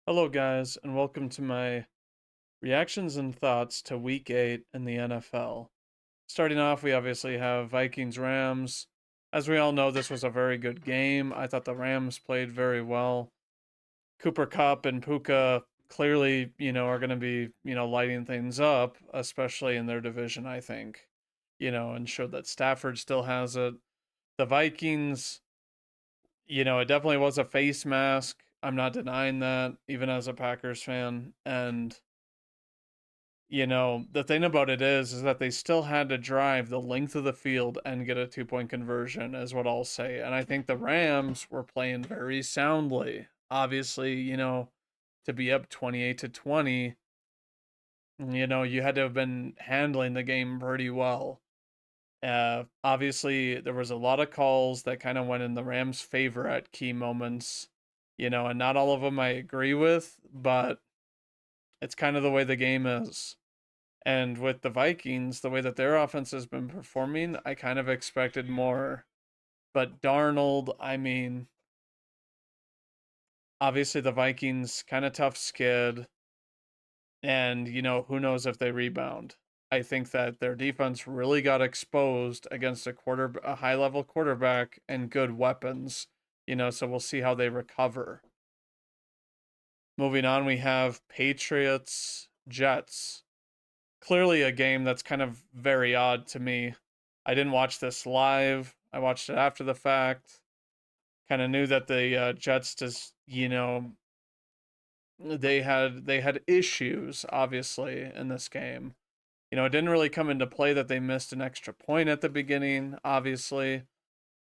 Hello, guys, and welcome to my reactions and thoughts to Week 8 in the NFL. Starting off, we obviously have Vikings Rams. As we all know, this was a very good game. I thought the Rams played very well. Cooper Kupp and Puka clearly, are going to be, lighting things up, especially in their division, I think, and showed that Stafford still has it. The Vikings, it definitely was a face mask. I'm not denying that, even as a Packers fan. And the thing about it is that they still had to drive the length of the field and get a 2 point conversion, is what I'll say. And I think the Rams were playing very soundly. Obviously, to be up 28-20, you had to have been handling the game pretty well. Obviously, there was a lot of calls that kind of went in the Rams' favor at key moments, and not all of them I agree with, but it's kind of the way the game is. And with the Vikings, the way that their offense has been performing, I kind of expected more. But Darnold, I mean, obviously the Vikings kind of tough skid, and who knows if they rebound. I think that their defense really got exposed against a high level quarterback and good weapons, so we'll see how they recover. Moving on, we have Patriots Jets. Clearly a game that's kind of very odd to me. I didn't watch this live. I watched it after the fact. Kind of knew that the Jets just, they had issues obviously in this game. It didn't really come into play that they missed an extra point at the beginning, obviously,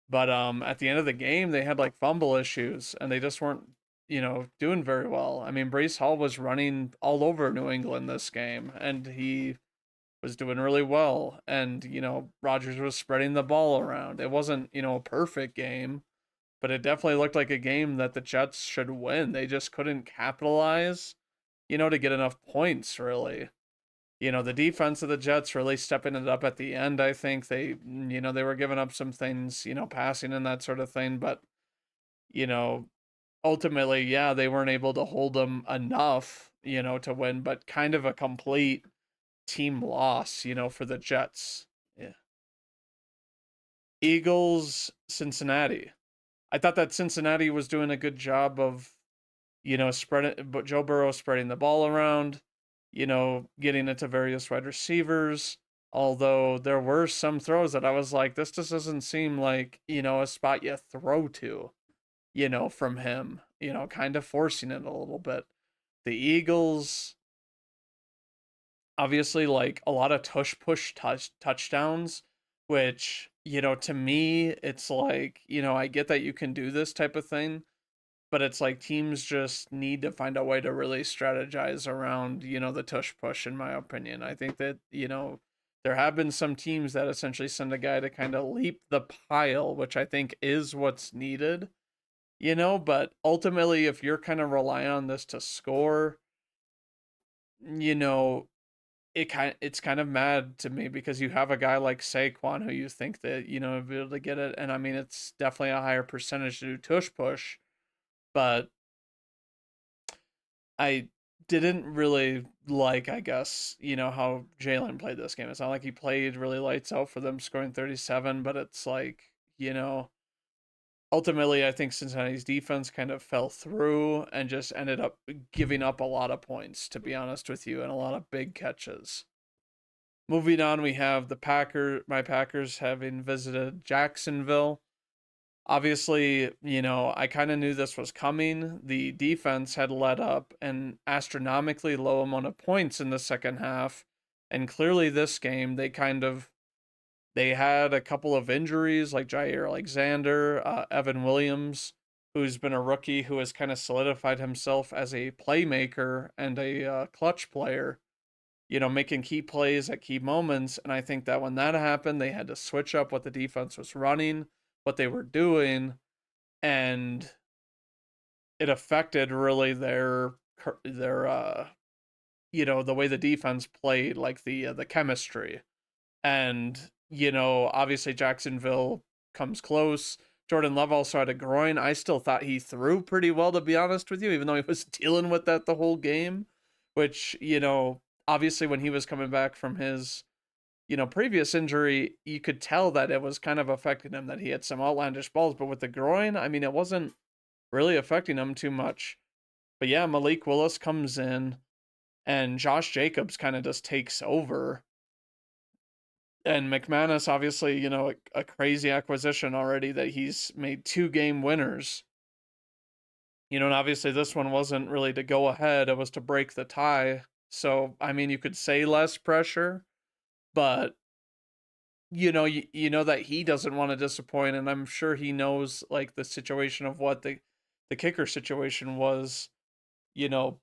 but at the end of the game they had like fumble issues and they just weren't, doing very well. I mean, Brees Hall was running all over New England this game and he was doing really well, and Rodgers was spreading the ball around. It wasn't, a perfect game, but it definitely looked like a game that the Jets should win. They just couldn't capitalize, to get enough points, really. The defense of the Jets really stepping it up at the end. I think they were giving up some things, passing and that sort of thing, but you know ultimately, yeah, they weren't able to hold them enough, to win, but kind of a complete team loss, for the Jets. Yeah. Eagles, Cincinnati. I thought that Cincinnati was doing a good job of, spreading, but Joe Burrow spreading the ball around, getting it to various wide receivers. Although there were some throws that I was like, this just doesn't seem like, a spot you throw to, from him, kind of forcing it a little bit. The Eagles, obviously, like a lot of tush push touchdowns, which, to me it's like, I get that you can do this type of thing, but it's like teams just need to find a way to really strategize around, the tush push, in my opinion. I think that, there have been some teams that essentially send a guy to kind of leap the pile, which I think is what's needed, but ultimately if you're kind of relying on this to score, you know it's kind of mad to me because you have a guy like Saquon who you think that, will be able to get it. And I mean, it's definitely a higher percentage to do tush push, but I didn't really like, I guess, how Jalen played this game. It's not like he played really lights out for them, scoring 37, but it's like, ultimately, I think Cincinnati's defense kind of fell through and just ended up giving up a lot of points, to be honest with you, and a lot of big catches. Moving on, we have my Packers having visited Jacksonville. Obviously, I kind of knew this was coming. The defense had let up an astronomically low amount of points in the second half, and clearly this game they had a couple of injuries like Jair Alexander, Evan Williams, who's been a rookie who has kind of solidified himself as a playmaker and a clutch player, making key plays at key moments. And I think that when that happened, they had to switch up what the defense was running, what they were doing, and it affected really their the way the defense played, like the chemistry. And obviously Jacksonville comes close. Jordan Love also had a groin. I still thought he threw pretty well, to be honest with you, even though he was dealing with that the whole game, which, obviously when he was coming back from his, previous injury, you could tell that it was kind of affecting him, that he had some outlandish balls, but with the groin, I mean, it wasn't really affecting him too much. But yeah, Malik Willis comes in and Josh Jacobs kind of just takes over. And McManus, obviously, a crazy acquisition already that he's made 2 game winners. And obviously this one wasn't really to go ahead, it was to break the tie. So, I mean, you could say less pressure, but you know that he doesn't want to disappoint, and I'm sure he knows like the situation of what the kicker situation was,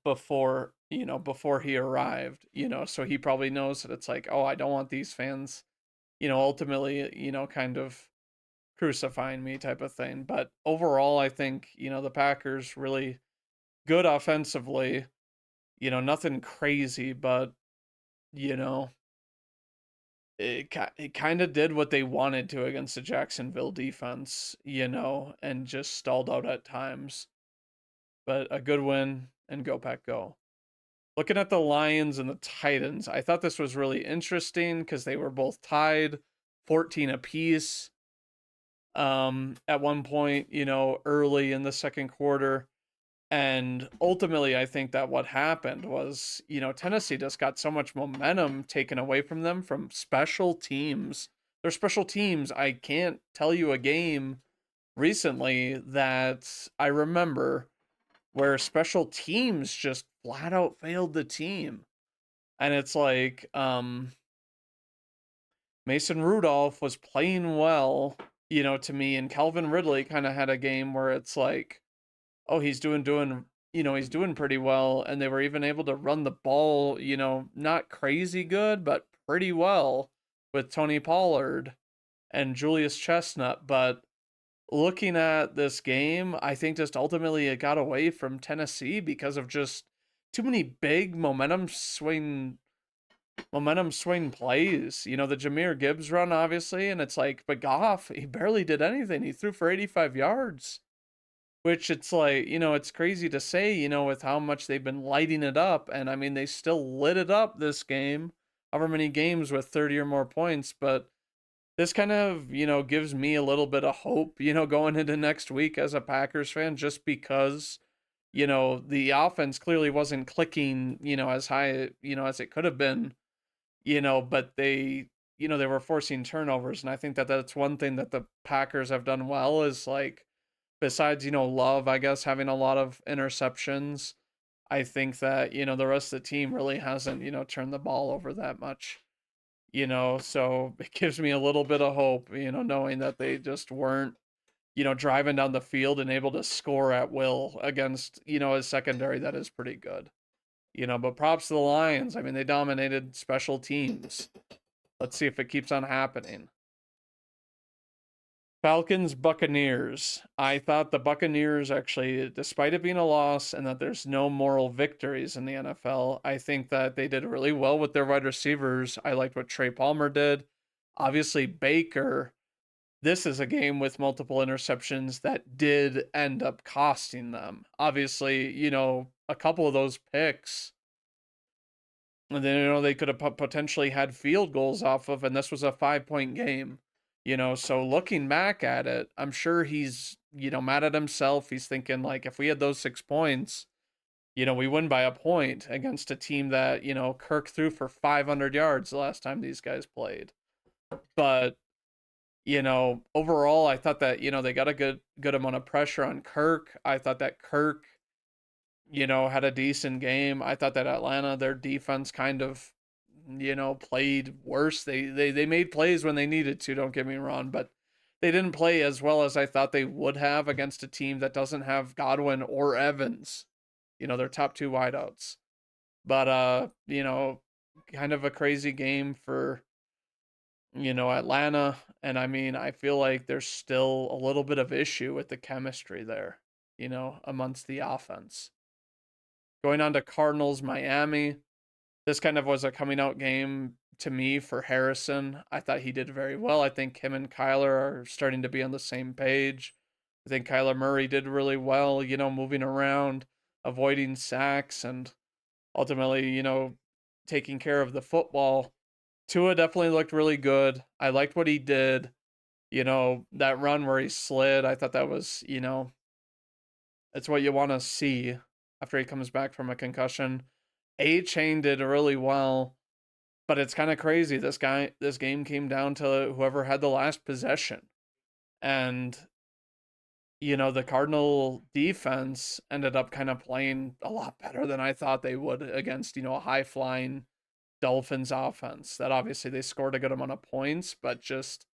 before he arrived, so he probably knows that it's like, oh, I don't want these fans, ultimately, kind of crucifying me type of thing. But overall, I think, the Packers really good offensively, nothing crazy, but, you know, it kind of did what they wanted to against the Jacksonville defense, and just stalled out at times. But a good win, and go Pack go. Looking at the Lions and the Titans, I thought this was really interesting because they were both tied 14 apiece. At one point, early in the second quarter. And ultimately, I think that what happened was, Tennessee just got so much momentum taken away from them from special teams. Their special teams, I can't tell you a game recently that I remember where special teams just flat out failed the team. And it's like, Mason Rudolph was playing well, to me, and Calvin Ridley kind of had a game where it's like, oh, he's doing pretty well, and they were even able to run the ball, not crazy good, but pretty well with Tony Pollard and Julius Chestnut. But looking at this game, I think just ultimately it got away from Tennessee because of just too many big momentum swing plays. The Jahmyr Gibbs run, obviously, and it's like, but Goff, he barely did anything. He threw for 85 yards, which it's like, it's crazy to say, with how much they've been lighting it up. And I mean, they still lit it up this game, however many games with 30 or more points. But this kind of, gives me a little bit of hope, going into next week as a Packers fan, just because, the offense clearly wasn't clicking, as high, as it could have been, but they were forcing turnovers. And I think that that's one thing that the Packers have done well is like, besides, Love, I guess, having a lot of interceptions, I think that, the rest of the team really hasn't, turned the ball over that much, so it gives me a little bit of hope, knowing that they just weren't, driving down the field and able to score at will against, a secondary that is pretty good. But props to the Lions. I mean, they dominated special teams. Let's see if it keeps on happening. Falcons, Buccaneers. I thought the Buccaneers actually, despite it being a loss and that there's no moral victories in the NFL, I think that they did really well with their wide receivers. I liked what Trey Palmer did. Obviously, Baker, this is a game with multiple interceptions that did end up costing them. Obviously, a couple of those picks, and then, they could have potentially had field goals off of, and this was a 5-point game. So looking back at it, I'm sure he's, mad at himself. He's thinking, like, if we had those 6 points, we win by a point against a team that, Kirk threw for 500 yards the last time these guys played. But, overall, I thought that, they got a good amount of pressure on Kirk. I thought that Kirk, had a decent game. I thought that Atlanta, their defense kind of, played worse. They made plays when they needed to, don't get me wrong, but they didn't play as well as I thought they would have against a team that doesn't have Godwin or Evans, their top 2 wideouts. But kind of a crazy game for, Atlanta. And I mean, I feel like there's still a little bit of issue with the chemistry there, amongst the offense. Going on to Cardinals, Miami. This kind of was a coming out game to me for Harrison. I thought he did very well. I think him and Kyler are starting to be on the same page. I think Kyler Murray did really well, moving around, avoiding sacks, and ultimately, taking care of the football. Tua definitely looked really good. I liked what he did. That run where he slid, I thought that was, it's what you want to see after he comes back from a concussion. A-Chain did really well, but it's kind of crazy. This game came down to whoever had the last possession. And, the Cardinal defense ended up kind of playing a lot better than I thought they would against, a high flying Dolphins offense. That obviously they scored a good amount of points, but just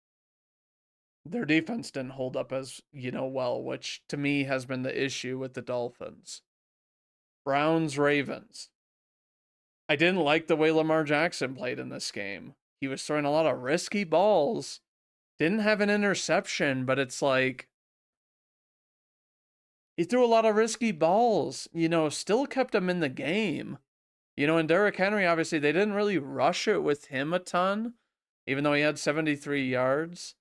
their defense didn't hold up as, well, which to me has been the issue with the Dolphins. Browns Ravens. I didn't like the way Lamar Jackson played in this game. He was throwing a lot of risky balls. Didn't have an interception, but it's like he threw a lot of risky balls, still kept him in the game. And Derrick Henry, obviously, they didn't really rush it with him a ton, even though he had 73 yards,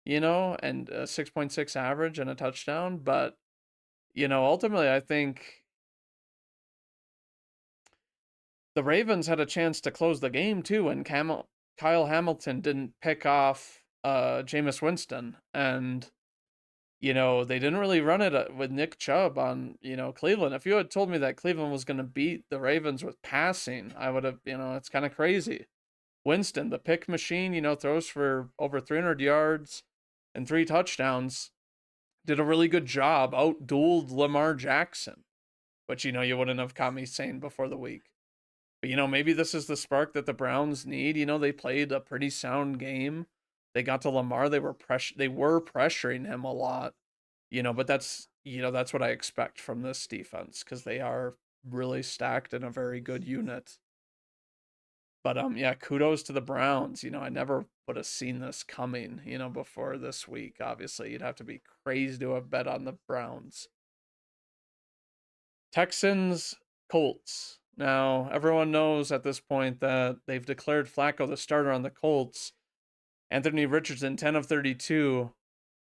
and a 6.6 average and a touchdown. But, ultimately, I think the Ravens had a chance to close the game, too, and Kyle Hamilton didn't pick off Jameis Winston. And they didn't really run it with Nick Chubb on, Cleveland. If you had told me that Cleveland was going to beat the Ravens with passing, I would have, it's kind of crazy. Winston, the pick machine, throws for over 300 yards and 3 touchdowns. Did a really good job, outdueled Lamar Jackson, which, you wouldn't have caught me saying before the week. But, maybe this is the spark that the Browns need. They played a pretty sound game. They got to Lamar. They were pressuring him a lot, but that's what I expect from this defense because they are really stacked in a very good unit. But yeah, kudos to the Browns. I never would have seen this coming, before this week. Obviously, you'd have to be crazy to have bet on the Browns. Texans, Colts. Now, everyone knows at this point that they've declared Flacco the starter on the Colts. Anthony Richardson, 10 of 32.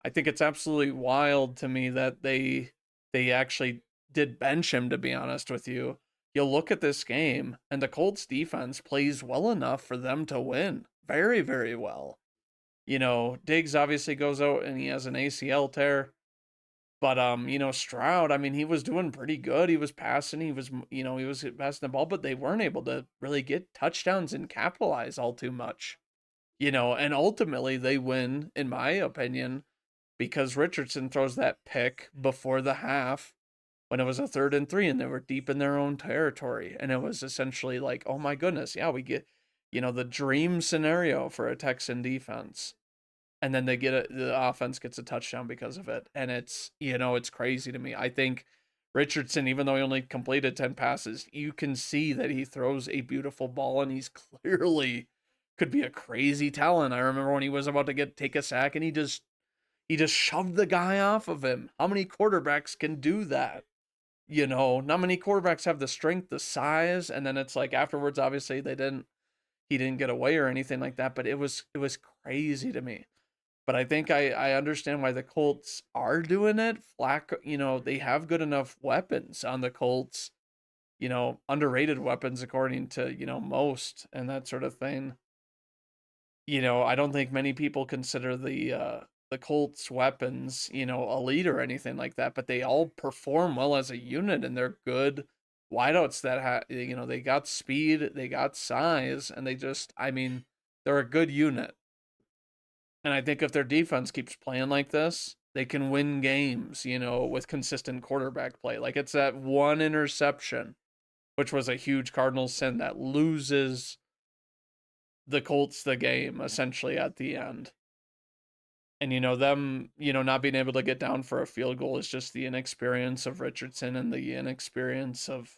I think it's absolutely wild to me that they actually did bench him, to be honest with you. You'll look at this game, and the Colts defense plays well enough for them to win. Very, very well. Diggs obviously goes out and he has an ACL tear. But Stroud, I mean, he was doing pretty good. He was passing, he was passing the ball, but they weren't able to really get touchdowns and capitalize all too much. And ultimately they win, in my opinion, because Richardson throws that pick before the half when it was a 3rd and 3 and they were deep in their own territory. And it was essentially like, oh my goodness, yeah, we get, the dream scenario for a Texan defense. And then the offense gets a touchdown because of it. And it's crazy to me. I think Richardson, even though he only completed 10 passes, you can see that he throws a beautiful ball and he's clearly could be a crazy talent. I remember when he was about to take a sack and he just shoved the guy off of him. How many quarterbacks can do that? Not many quarterbacks have the strength, the size, and then it's like afterwards, obviously he didn't get away or anything like that, but it was crazy to me. But I think I understand why the Colts are doing it. Flacco, they have good enough weapons on the Colts, underrated weapons according to, most and that sort of thing. I don't think many people consider the Colts weapons, elite or anything like that, but they all perform well as a unit and they're good wideouts that they got speed, they got size, and I mean, they're a good unit. And I think if their defense keeps playing like this, they can win games, with consistent quarterback play. Like it's that one interception, which was a huge Cardinals sin that loses the Colts the game essentially at the end. And them, not being able to get down for a field goal is just the inexperience of Richardson and the inexperience of,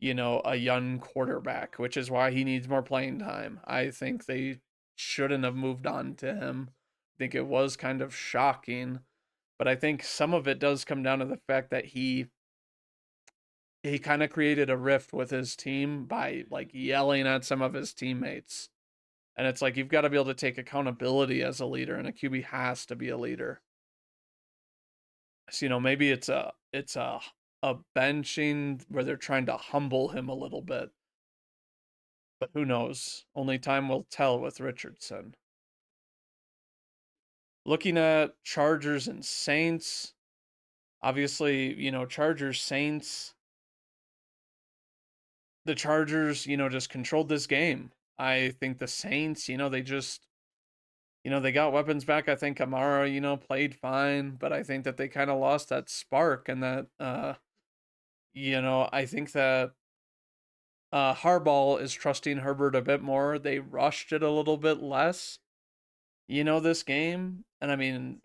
a young quarterback, which is why he needs more playing time. I think they shouldn't have moved on to him. I think it was kind of shocking, but I think some of it does come down to the fact that he kind of created a rift with his team by like yelling at some of his teammates. And it's like you've got to be able to take accountability as a leader, and a QB has to be a leader. So, maybe it's a benching where they're trying to humble him a little bit. But who knows? Only time will tell with Richardson. Looking at Chargers and Saints, obviously, Chargers Saints, the Chargers, just controlled this game. I think the Saints, they just, they got weapons back. I think Kamara, played fine, but I think that they kind of lost that spark and that, I think that Harbaugh is trusting Herbert a bit more. They rushed it a little bit less, this game. And I mean,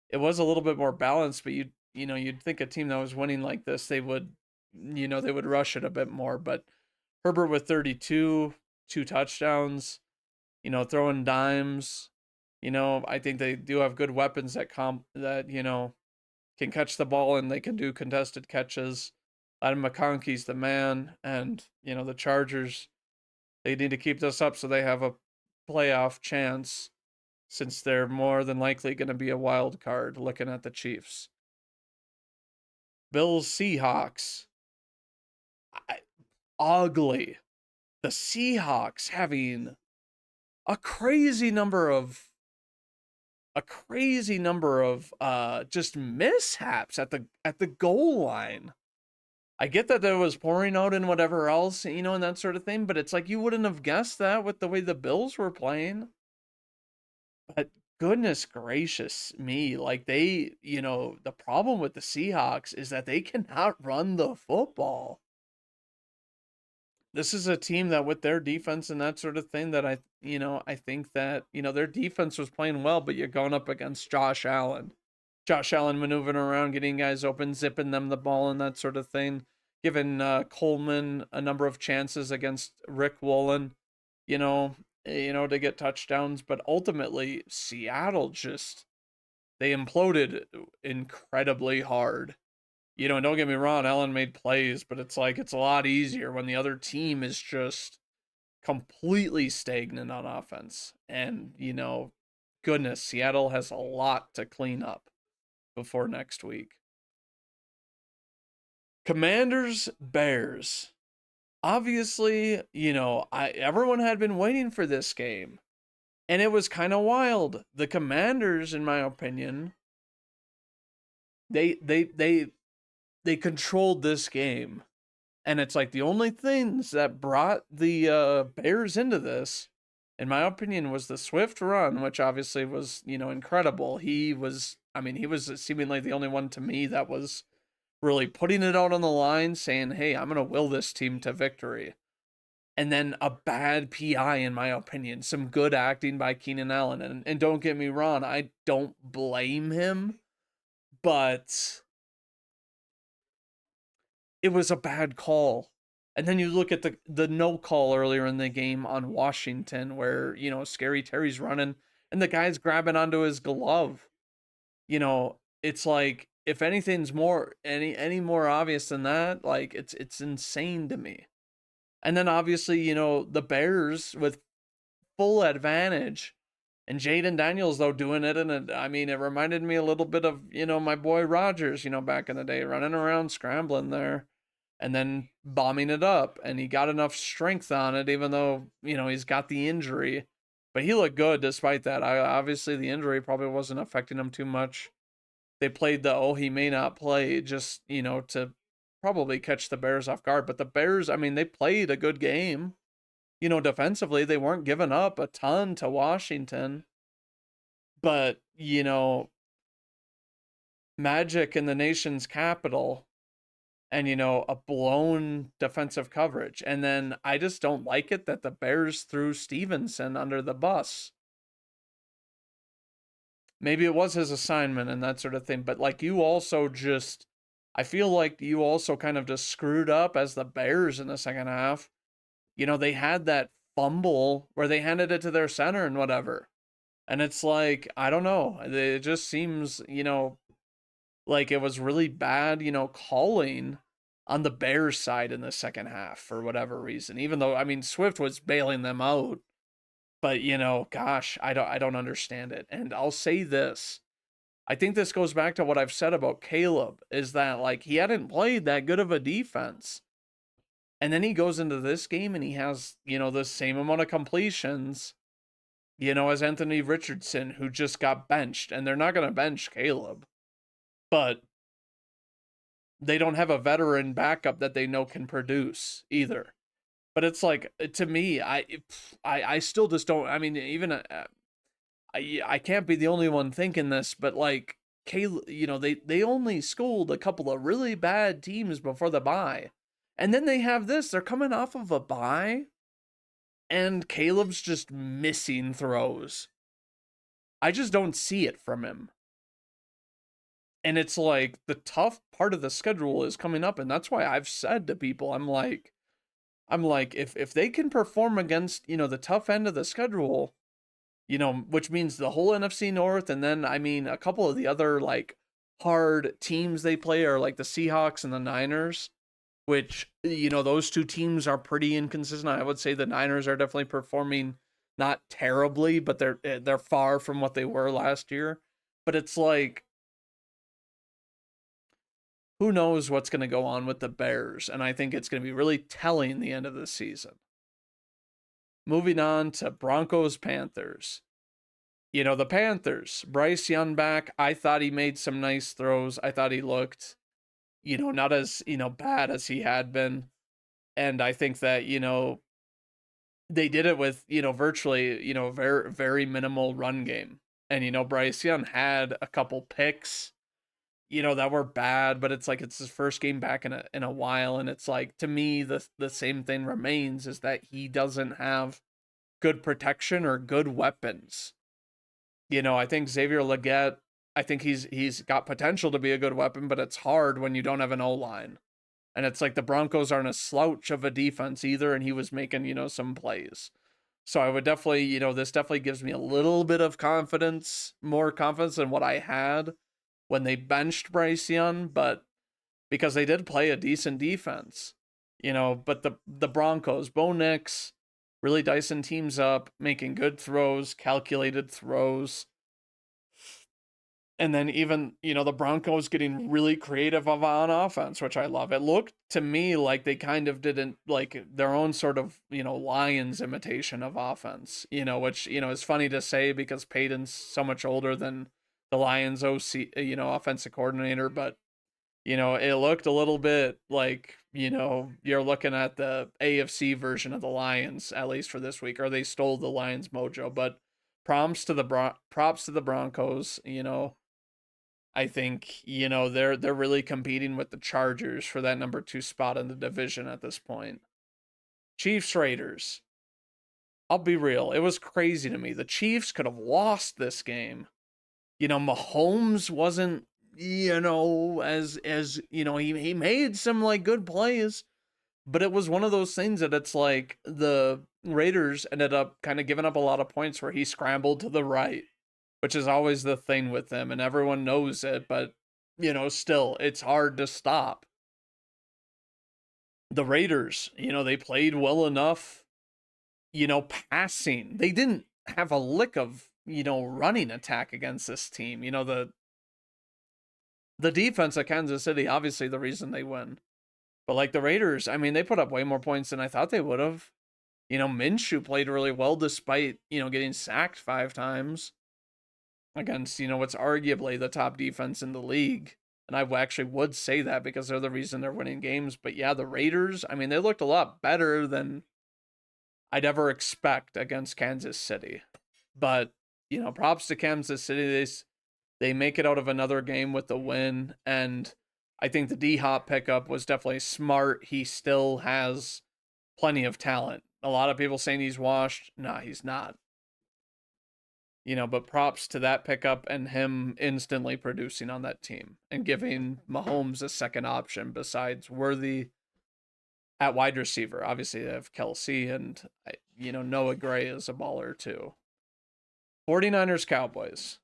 it was a little bit more balanced, but you'd think a team that was winning like this, they would rush it a bit more. But Herbert with 32, 2 touchdowns, throwing dimes. I think they do have good weapons that can catch the ball and they can do contested catches. Adam McConkey's the man, and the Chargers, they need to keep this up so they have a playoff chance, since they're more than likely going to be a wild card looking at the Chiefs. Bills Seahawks. Ugly. The Seahawks having a crazy number of just mishaps at the goal line. I get that there was pouring out and whatever else, and that sort of thing, but it's like you wouldn't have guessed that with the way the Bills were playing. But goodness gracious me, like the problem with the Seahawks is that they cannot run the football. This is a team that with their defense and that sort of thing that I think that, their defense was playing well, but you're going up against Josh Allen. Josh Allen maneuvering around, getting guys open, zipping them the ball and that sort of thing, giving Coleman a number of chances against Rick Woolen, to get touchdowns, but ultimately Seattle just they imploded incredibly hard. And don't get me wrong, Allen made plays, but it's like it's a lot easier when the other team is just completely stagnant on offense. And, goodness, Seattle has a lot to clean up before next week. Commanders, Bears. Obviously, everyone had been waiting for this game. And it was kind of wild. The Commanders, in my opinion, they controlled this game. And it's like the only things that brought the Bears into this, in my opinion, was the Swift run, which obviously was, incredible. He was seemingly the only one to me that was really putting it out on the line, saying, hey, I'm going to will this team to victory. And then a bad PI, in my opinion. Some good acting by Keenan Allen. And don't get me wrong, I don't blame him, but it was a bad call. And then you look at the no call earlier in the game on Washington where, Scary Terry's running and the guy's grabbing onto his glove. It's like if anything's any more obvious than that, like it's insane to me. And then obviously, the Bears with full advantage and Jaden Daniels though doing it, and it reminded me a little bit of my boy Rodgers, back in the day, running around scrambling there and then bombing it up, and he got enough strength on it, even though he's got the injury, but he looked good despite that. Obviously the injury probably wasn't affecting him too much. They played he may not play just to probably catch the Bears off guard, but the Bears, they played a good game. Defensively, they weren't giving up a ton to Washington. But, Magic in the nation's capital and, a blown defensive coverage. And then I just don't like it that the Bears threw Stevenson under the bus. Maybe it was his assignment and that sort of thing. But, like, I feel like you also kind of just screwed up as the Bears in the second half. They had that fumble where they handed it to their center and whatever. And it's like, I don't know. It just seems, like it was really bad, calling on the Bears side in the second half for whatever reason. Even though, Swift was bailing them out. But, gosh, I don't understand it. And I'll say this. I think this goes back to what I've said about Caleb, is that like he hadn't played that good of a defense. And then he goes into this game and he has, the same amount of completions, as Anthony Richardson, who just got benched. And they're not going to bench Caleb. But they don't have a veteran backup that they know can produce either. But it's like, to me, I still just don't. I mean, even I can't be the only one thinking this, but like Caleb, they only schooled a couple of really bad teams before the bye, and then they have this. They're coming off of a bye, and Caleb's just missing throws. I just don't see it from him. And it's like the tough part of the schedule is coming up, and that's why I've said to people, I'm like, if they can perform against, the tough end of the schedule, which means the whole NFC North, and then I mean a couple of the other like hard teams they play are like the Seahawks and the Niners, which those two teams are pretty inconsistent. I would say the Niners are definitely performing not terribly, but they're far from what they were last year. But it's like, who knows what's going to go on with the Bears, and I think it's going to be really telling the end of the season. Moving on to Broncos-Panthers. The Panthers, Bryce Young back, I thought he made some nice throws. I thought he looked, not as, bad as he had been. And I think that, they did it with, virtually, very, very minimal run game. And, Bryce Young had a couple picks, that were bad, but it's like it's his first game back in a while, and it's like, to me, the same thing remains, is that he doesn't have good protection or good weapons. I think Xavier Legette, I think he's got potential to be a good weapon, but it's hard when you don't have an O-line. And it's like the Broncos aren't a slouch of a defense either, and he was making, some plays. So I would definitely, this definitely gives me a little bit of confidence, more confidence than what I had when they benched Bryce Young, but because they did play a decent defense, but the Broncos, Bo Nix, really dicing teams up, making good throws, calculated throws. And then even, the Broncos getting really creative on offense, which I love. It looked to me like they kind of didn't like their own sort of, Lions imitation of offense, which, is funny to say because Peyton's so much older than the Lions OC, offensive coordinator, but it looked a little bit like, you're looking at the AFC version of the Lions, at least for this week, or they stole the Lions mojo. But props to the Broncos. I think, they're really competing with the Chargers for that number 2 spot in the division at this point. Chiefs Raiders. I'll be real, it was crazy to me. The Chiefs could have lost this game. Mahomes wasn't, as he made some like good plays, but it was one of those things that it's like the Raiders ended up kind of giving up a lot of points where he scrambled to the right, which is always the thing with him, and everyone knows it, but still it's hard to stop. The Raiders, they played well enough, passing. They didn't have a lick of, running attack against this team. The defense of Kansas City, obviously the reason they win. But like the Raiders, I mean, they put up way more points than I thought they would have. Minshew played really well despite, getting sacked 5 times against, what's arguably the top defense in the league. And I actually would say that because they're the reason they're winning games. But yeah, the Raiders, I mean, they looked a lot better than I'd ever expect against Kansas City. But, props to Kansas City. They make it out of another game with the win. And I think the D-Hop pickup was definitely smart. He still has plenty of talent. A lot of people saying he's washed. Nah, he's not. But props to that pickup and him instantly producing on that team and giving Mahomes a second option besides Worthy at wide receiver. Obviously, they have Kelsey and, Noah Gray is a baller too. 49ers Cowboys.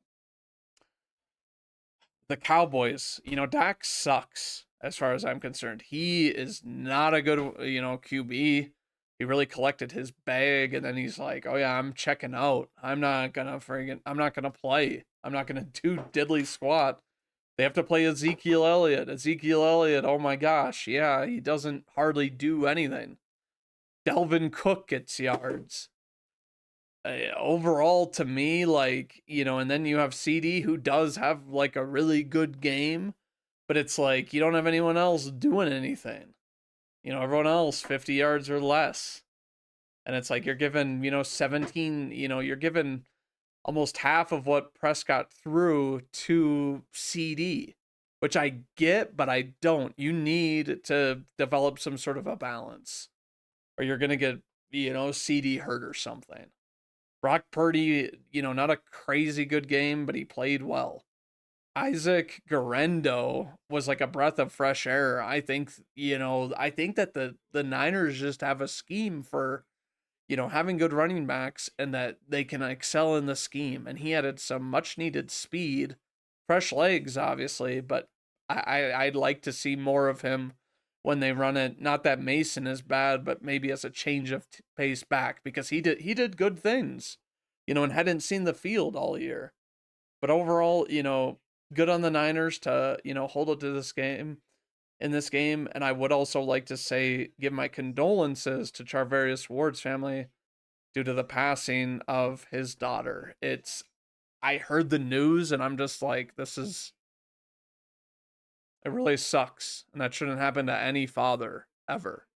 The Cowboys, Dak sucks as far as I'm concerned. He is not a good, QB. He really collected his bag and then he's like, oh yeah, I'm checking out. I'm not gonna play. I'm not going to do diddly squat. They have to play Ezekiel Elliott. Ezekiel Elliott, oh my gosh, yeah, he doesn't hardly do anything. Delvin Cook gets yards. Overall, to me, like, and then you have CD who does have like a really good game, but it's like you don't have anyone else doing anything. Everyone else 50 yards or less. And it's like you're given, 17, you're given almost half of what Prescott threw to CD, which I get, but I don't. You need to develop some sort of a balance, or you're going to get, CD hurt or something. Brock Purdy, not a crazy good game, but he played well. Isaac Garendo was like a breath of fresh air. I think, I think that the Niners just have a scheme for, having good running backs and that they can excel in the scheme. And he added some much needed speed, fresh legs, obviously, but I'd like to see more of him when they run it. Not that Mason is bad, but maybe as a change of pace back, because he did good things, and hadn't seen the field all year. But overall, good on the Niners to, hold it to this game in this game. And I would also like to say, give my condolences to Charvarius Ward's family due to the passing of his daughter. I heard the news and I'm just like, it really sucks. And that shouldn't happen to any father ever.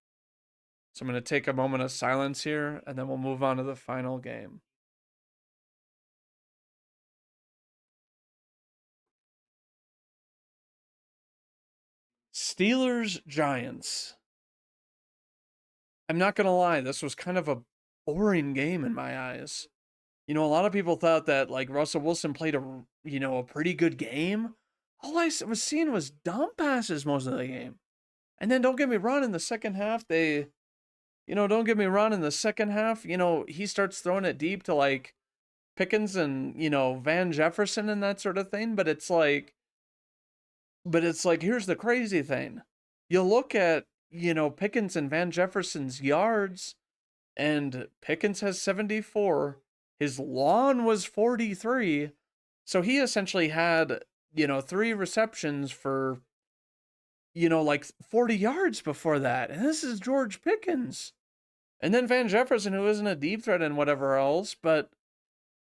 So I'm going to take a moment of silence here and then we'll move on to the final game. Steelers Giants. I'm not going to lie, this was kind of a boring game in my eyes. A lot of people thought that like Russell Wilson played a pretty good game. All I was seeing was dump passes most of the game. And then don't get me wrong, in the second half, don't get me wrong, in the second half, he starts throwing it deep to like Pickens and, Van Jefferson and that sort of thing. But it's like, here's the crazy thing. You look at, Pickens and Van Jefferson's yards, and Pickens has 74. His lawn was 43. So he essentially had, 3 receptions for, like 40 yards before that. And this is George Pickens. And then Van Jefferson, who isn't a deep threat and whatever else, but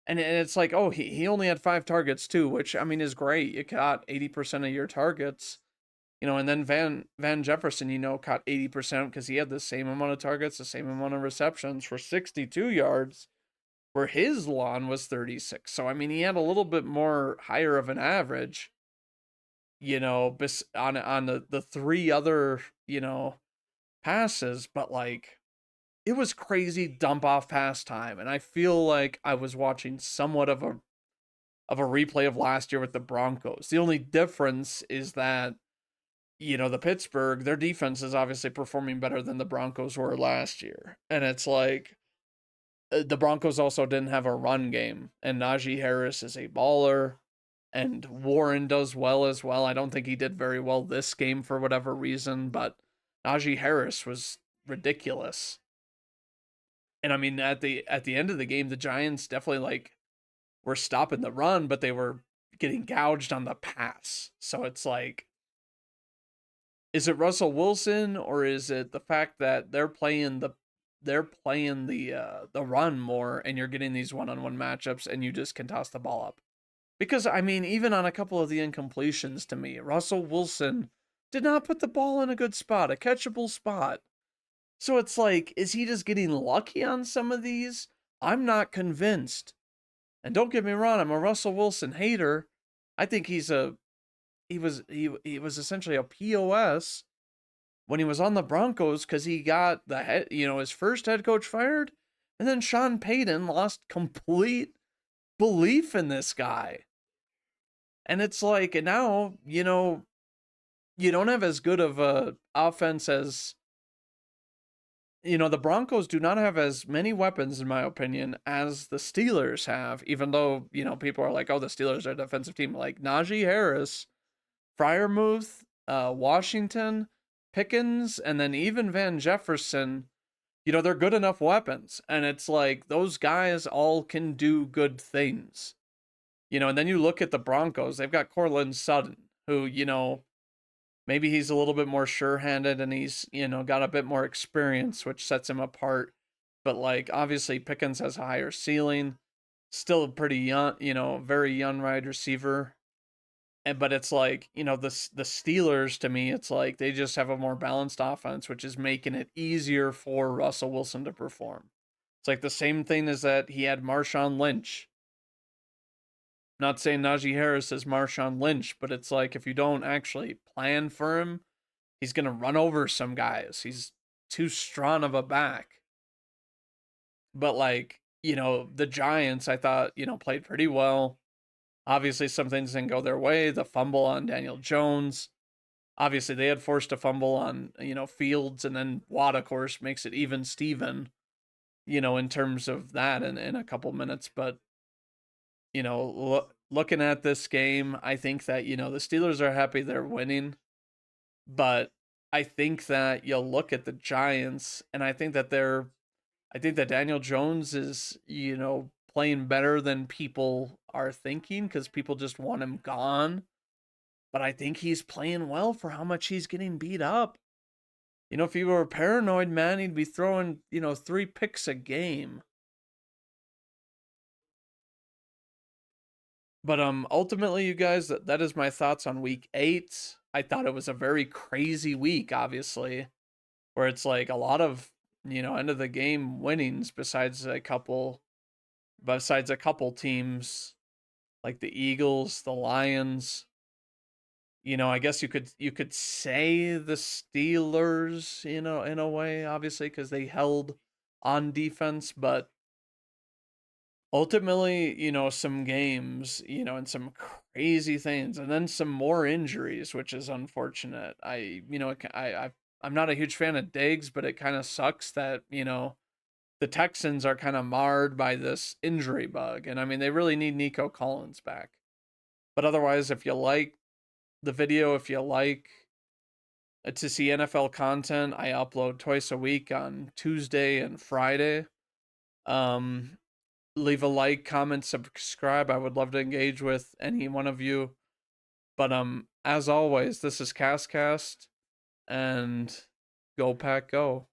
and it's like, oh, he only had 5 targets too, which I mean is great. You caught 80% of your targets. And then Van Jefferson, caught 80% because he had the same amount of targets, the same amount of receptions for 62 yards, where his lawn was 36. So I mean, he had a little bit more higher of an average, on the 3 other, passes, but like it was crazy dump off pass time, and I feel like I was watching somewhat of a replay of last year with the Broncos. The only difference is that the Pittsburgh, their defense is obviously performing better than the Broncos were last year. And it's like the Broncos also didn't have a run game, and Najee Harris is a baller, and Warren does well as well. I don't think he did very well this game for whatever reason, but Najee Harris was ridiculous. And I mean, at the end of the game, the Giants definitely like were stopping the run, but they were getting gouged on the pass. So it's like, is it Russell Wilson or is it the fact that they're playing the run more and you're getting these one-on-one matchups and you just can toss the ball up? Because I mean, even on a couple of the incompletions to me, Russell Wilson did not put the ball in a good spot, a catchable spot. So it's like, is he just getting lucky on some of these? I'm not convinced. And don't get me wrong, I'm a Russell Wilson hater. I think he was essentially a POS when he was on the Broncos because he got his first head coach fired, and then Sean Payton lost complete belief in this guy. And it's like, and now, you don't have as good of a offense as, the Broncos do not have as many weapons, in my opinion, as the Steelers have, even though, people are like, oh, the Steelers are a defensive team. Like Najee Harris, Freiermuth, Washington, Pickens, and then even Van Jefferson, they're good enough weapons. And it's like those guys all can do good things. And then you look at the Broncos, they've got Cortland Sutton, who, maybe he's a little bit more sure-handed and he's, got a bit more experience, which sets him apart. But like obviously Pickens has a higher ceiling, still a pretty young, very young wide receiver. And but it's like, the Steelers to me, it's like they just have a more balanced offense, which is making it easier for Russell Wilson to perform. It's like the same thing as that he had Marshawn Lynch. Not saying Najee Harris is Marshawn Lynch, but it's like if you don't actually plan for him, he's gonna run over some guys. He's too strong of a back. But like, the Giants, I thought, played pretty well. Obviously, some things didn't go their way. The fumble on Daniel Jones. Obviously, they had forced a fumble on, Fields, and then Watt, of course, makes it even Steven, in terms of that in a couple minutes. But, looking at this game, I think that, the Steelers are happy they're winning. But I think that you'll look at the Giants, and I think that Daniel Jones is, playing better than people are thinking because people just want him gone. But I think he's playing well for how much he's getting beat up. If he were paranoid, man, he'd be throwing, 3 picks a game. But ultimately, you guys, that is my thoughts on week 8. I thought it was a very crazy week, obviously, where it's like a lot of, end of the game winnings besides a couple teams like the Eagles, the Lions. I guess you could say the Steelers, in a way, obviously, because they held on defense, but ultimately, some games, and some crazy things, and then some more injuries, which is unfortunate. I'm not a huge fan of Diggs, but it kind of sucks that the Texans are kind of marred by this injury bug, and I mean they really need Nico Collins back. But otherwise, if you like the video, if you like to see NFL content, I upload twice a week on Tuesday and Friday. Um, Leave a like, comment, subscribe. I would love to engage with any one of you. But as always, this is Castcast, and go Pack Go.